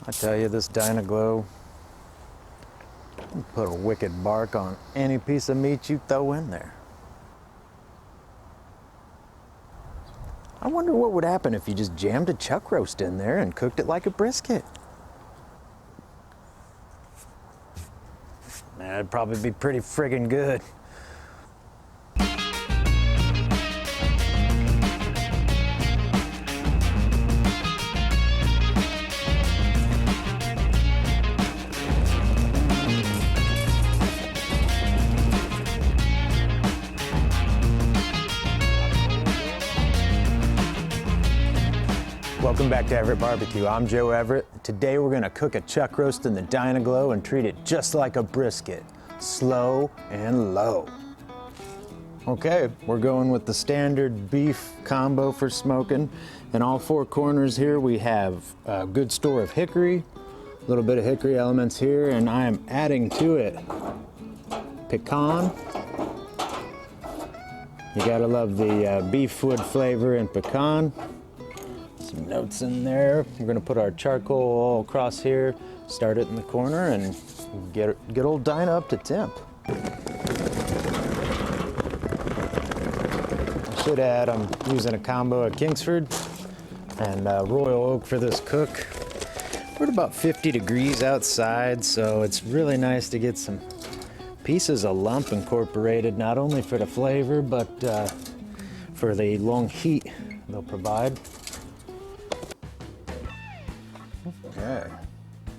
I tell you, this Dyna-Glo put a wicked bark on any piece of meat you throw in there. I wonder what would happen if you just jammed a chuck roast in there and cooked it like a brisket. That'd probably be pretty friggin' good. Welcome back to Everett Barbecue. I'm Joe Everett. Today we're gonna cook a chuck roast in the Dyna-Glo and treat it just like a brisket, slow and low. Okay, we're going with the standard beef combo for smoking. In all four corners here we have a good store of hickory, a little bit of hickory elements here, and I am adding to it pecan. You gotta love the beef wood flavor in pecan. Some notes in there. We're gonna put our charcoal all across here, start it in the corner, and get old Dyna up to temp. I should add, I'm using a combo of Kingsford and Royal Oak for this cook. We're at about 50 degrees outside, so it's really nice to get some pieces of lump incorporated, not only for the flavor, but for the long heat they'll provide. Okay,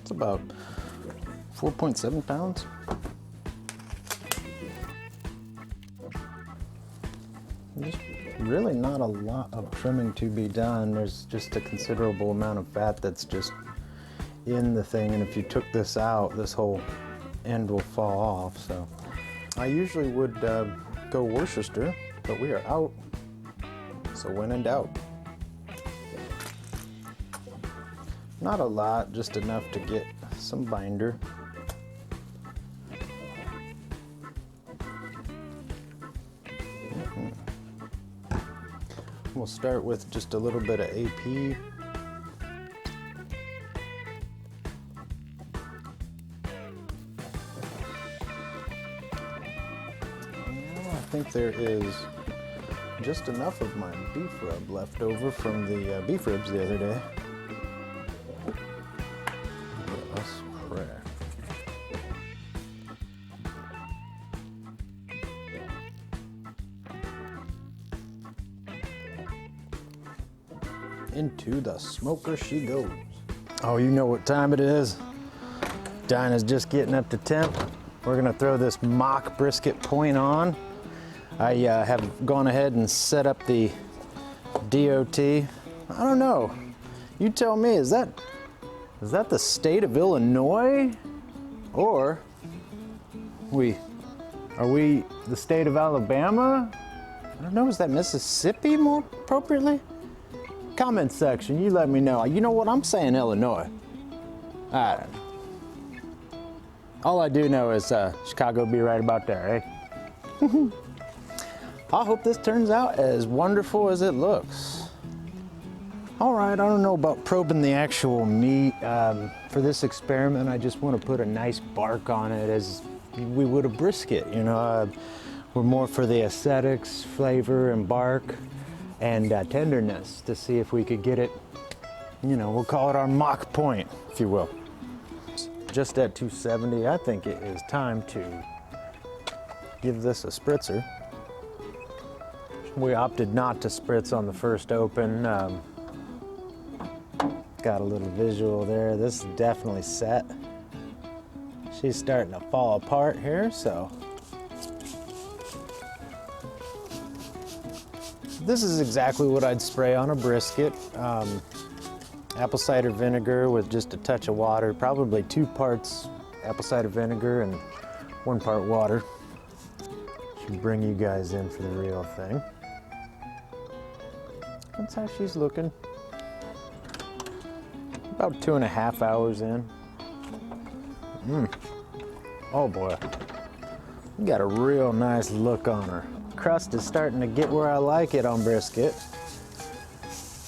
it's about 4.7 pounds. There's really not a lot of trimming to be done. There's just a considerable amount of fat that's just in the thing, and if you took this out, this whole end will fall off. So I usually would go Worcester, but we are out, so when in doubt. Not a lot, just enough to get some binder. We'll start with just a little bit of AP. I think there is just enough of my beef rub left over from the beef ribs the other day. Into the smoker she goes. Oh, you know what time it is. Dyna's just getting up to temp. We're gonna throw this mock brisket point on. I have gone ahead and set up the DOT. I don't know. You tell me, is that the state of Illinois? Or are we the state of Alabama? I don't know, is that Mississippi more appropriately? Comment section, you let me know. You know what, I'm saying Illinois. I don't know. All I do know is Chicago be right about there, eh? I hope this turns out as wonderful as it looks. All right, I don't know about probing the actual meat. For this experiment, I just want to put a nice bark on it as we would a brisket, you know. We're more for the aesthetics, flavor, and bark, and tenderness, to see if we could get it, you know, we'll call it our mock point, if you will. Just at 270, I think it is time to give this a spritzer. We opted not to spritz on the first open. Got a little visual there. This is definitely set. She's starting to fall apart here, so. This is exactly what I'd spray on a brisket. Apple cider vinegar with just a touch of water, probably 2 parts apple cider vinegar and 1 part water. Should bring you guys in for the real thing. That's how she's looking. About 2.5 hours in. Oh boy, we got a real nice look on her. Crust is starting to get where I like it on brisket.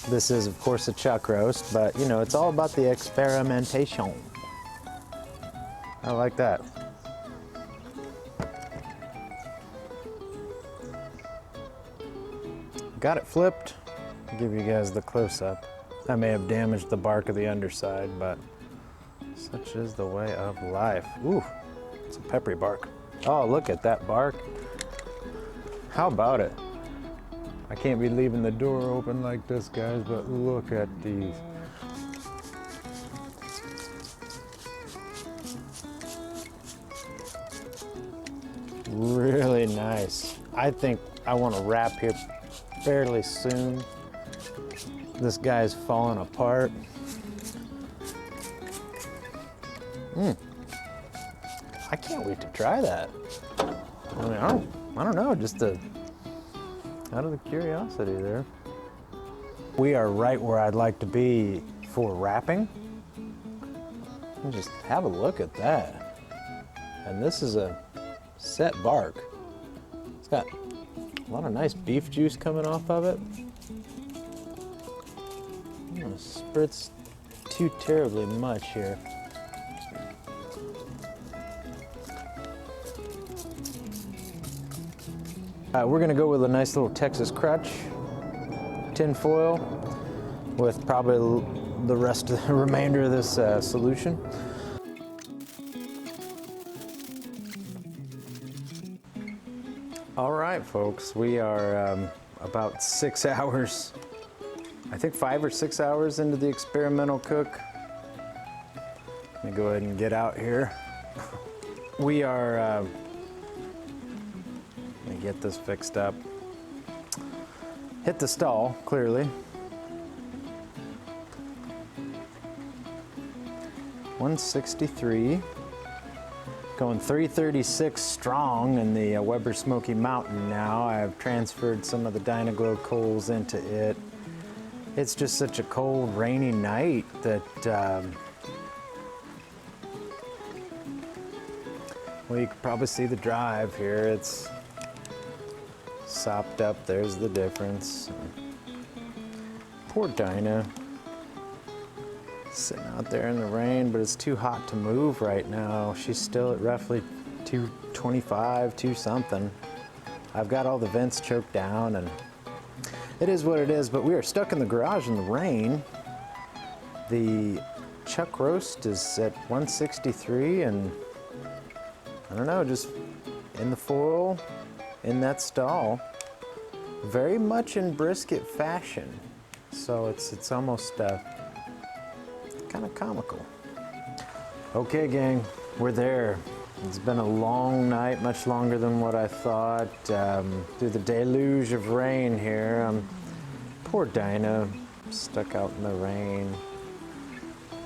This is, of course, a chuck roast, but you know, it's all about the experimentation. I like that. Got it flipped. I'll give you guys the close-up. I may have damaged the bark of the underside, but such is the way of life. Ooh, it's a peppery bark. Oh, look at that bark. How about it? I can't be leaving the door open like this, guys, but look at these. Really nice. I think I want to wrap here fairly soon. This guy's falling apart. I can't wait to try that. I mean, I don't know, just out of the curiosity there. We are right where I'd like to be for wrapping. And just have a look at that. And this is a set bark. It's got a lot of nice beef juice coming off of it. I'm gonna spritz too terribly much here. We're gonna go with a nice little Texas crutch, tin foil, with probably the rest of the remainder of this solution. All right, folks, we are about 6 hours, I think 5 or 6 hours into the experimental cook. Let me go ahead and get out here. We are, let me get this fixed up. Hit the stall, clearly. 163. Going 336 strong in the Weber Smoky Mountain now. I've transferred some of the Dyna-Glo coals into it. It's just such a cold, rainy night that, well, you can probably see the drive here. It's sopped up, there's the difference. Poor Dyna. Sitting out there in the rain, but it's too hot to move right now. She's still at roughly 225, 2 something. I've got all the vents choked down and it is what it is, but we are stuck in the garage in the rain. The chuck roast is at 163 and I don't know, just in the foil, in that stall, very much in brisket fashion. So it's almost kind of comical. Okay, gang, we're there. It's been a long night, much longer than what I thought. Through the deluge of rain here. Poor Dyna, stuck out in the rain.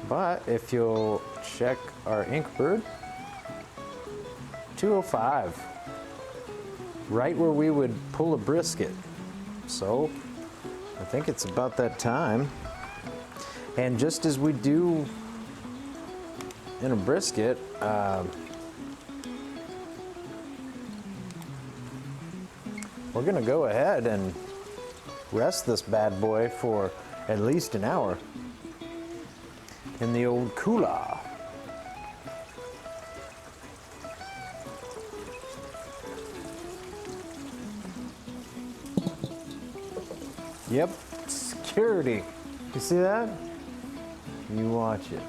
But if you'll check our Inkbird, 205, right where we would pull a brisket. So I think it's about that time. And just as we do in a brisket, we're gonna go ahead and rest this bad boy for at least an hour in the old cooler. Yep, security. You see that? You watch it.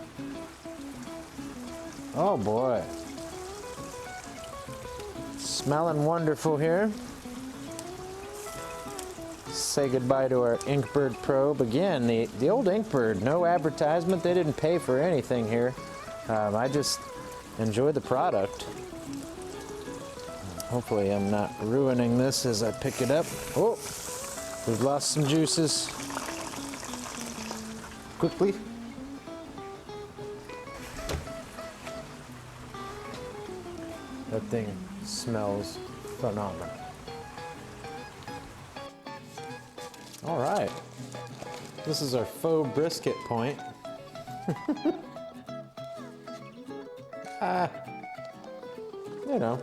Oh boy. Smelling wonderful here. Say goodbye to our Inkbird probe. Again, the old Inkbird, no advertisement. They didn't pay for anything here. I just enjoy the product. Hopefully I'm not ruining this as I pick it up. Oh, we've lost some juices. Quickly. That thing smells phenomenal. All right, this is our faux brisket point. You know.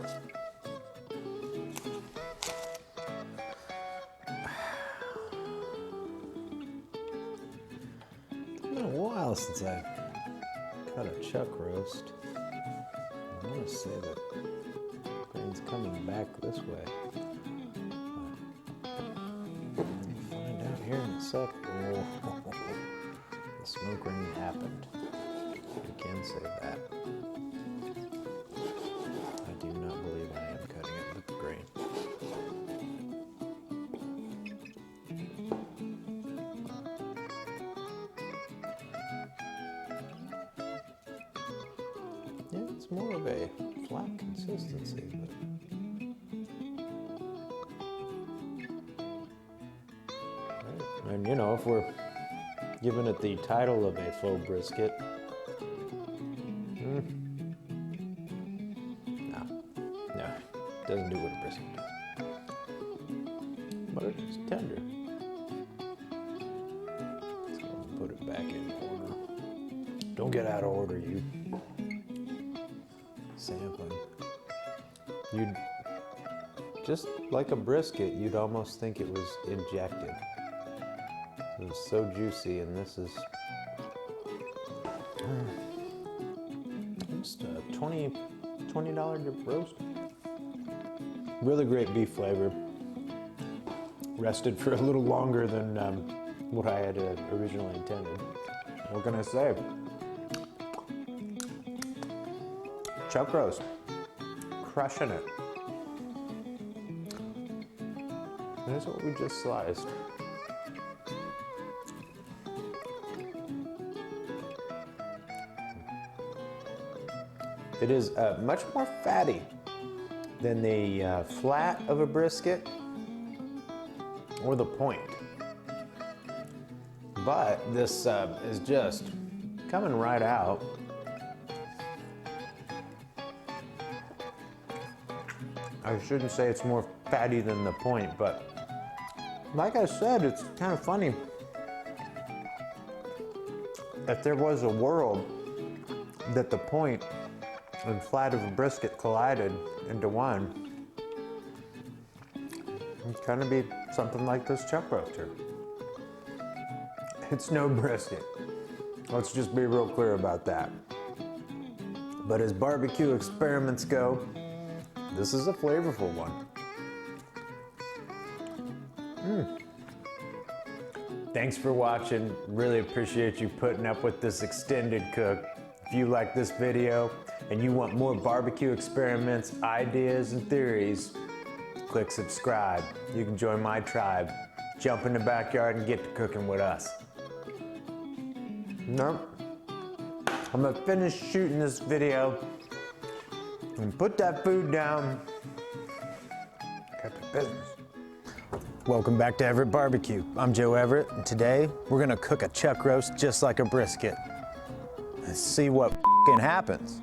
since I cut a chuck roast. I want to say that grain's coming back this way. We'll find out here in a sec. Oh, the smoke ring happened. We can say that. I do not believe I am cutting it with the grain. Yeah, it's more of a flat consistency, but right. And you know, if we're giving it the title of a faux brisket, no, doesn't do what a brisket does. But it's tender. So I'll put it back in order. Don't get out of order, you. Sampling. You'd, just like a brisket, you'd almost think it was injected. It was so juicy, and this is just a $20 dip roast. Really great beef flavor. Rested for a little longer than what I had originally intended. What can I say? Chuck roast, crushing it. There's what we just sliced. It is much more fatty than the flat of a brisket or the point. But this is just coming right out. I shouldn't say it's more fatty than the point, but like I said, it's kind of funny. If there was a world that the point and flat of a brisket collided into one, it'd kind of be something like this chuck roaster. It's no brisket. Let's just be real clear about that. But as barbecue experiments go, this is a flavorful one. Thanks for watching. Really appreciate you putting up with this extended cook. If you like this video and you want more barbecue experiments, ideas, and theories, click subscribe. You can join my tribe. Jump in the backyard and get to cooking with us. Nope. I'm gonna finish shooting this video and put that food down. Got the business. Welcome back to Everett Barbecue. I'm Joe Everett, and today we're gonna cook a chuck roast just like a brisket. Let's see what happens.